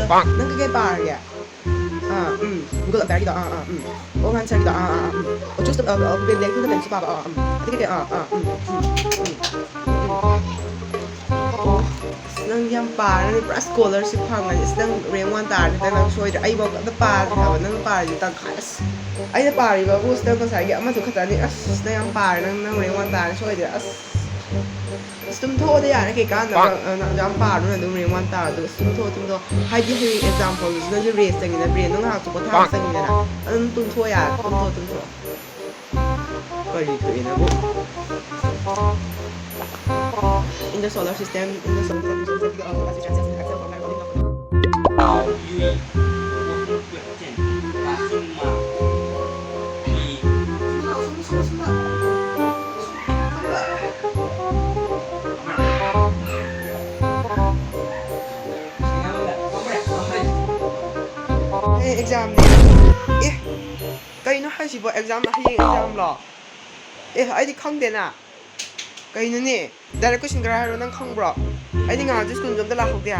nang kay bar ya Google bag da o han check da o just ben lek tu ben pa ati kay oh nang yam par ni pra scholarship phang ani nang rank 1 tar ni nang soi ai ba da par ha nang par ni tang khas ai da par ba bu ster ko sai ya ma tu khata ni nang yam par nang rank 1 tar soi de stum tho de ya ke kan na jam par no dum ring wan tar do stum tho hai di example is na je race tang na brain no ha tu ko tha sang ni na tum tho ya tum tho ko ri thu ina bu in the solar system exam eh kai no ha si bo exam na hi exam lo ai di khang de na kai no ni direct question kra ha nang khang bro ai di nga school jom da la hok dia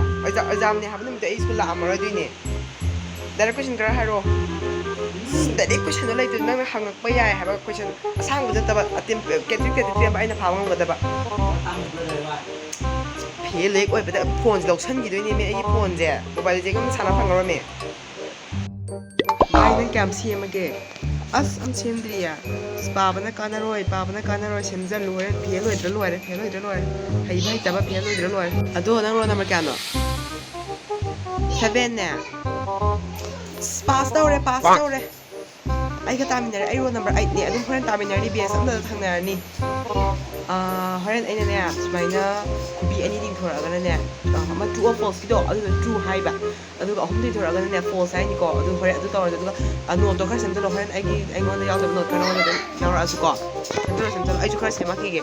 exam ni ha bu ni school la amara dui ni direct question kra ha ro direct question no lai tu nang hang nak pa yai ha ba question asang bu ta ba atim get ba ai na pha ngam ga da ba phe lek oi ba da phone lok san gi dui ni me ai phone je mobile je gam sana phang ro me ai nang kam siam age as am siam dria spa bana kanaroi siam jan loi phe loi dra loi hai bai ta ba phe loi dra loi ado nang ro number kano 7 ne pass tore ai ka taminare ai ro number 8 ne adum horen taminare ni bs amda thangnar ni horen aina ne sumaina bi ani ding thora ga ne ma true or false kido adu true hai ba adu ga hom ding thora ga ne false hai ni ko adu horen adu tawra adu ga no to khar sem to horen ai gi ai ngon yaw no to no adu yaw ra su ko adu sem to ai ju khar sem ki ge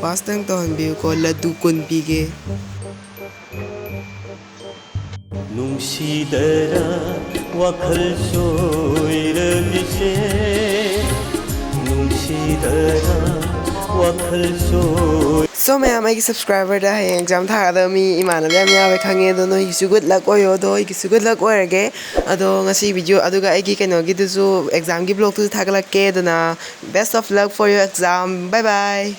Paston view ko ladu kun pige nungsidara wakhal soiragise nungsidara wakhal soy so ma'am ai subscriber da hai exam tha da mi imana da mi awe khange do no isu good luck oyo do isu good luck oirage ado ngasi video aduga ai gi keno gi du exam gi blog tu thagala ke do na best of luck for your exam bye bye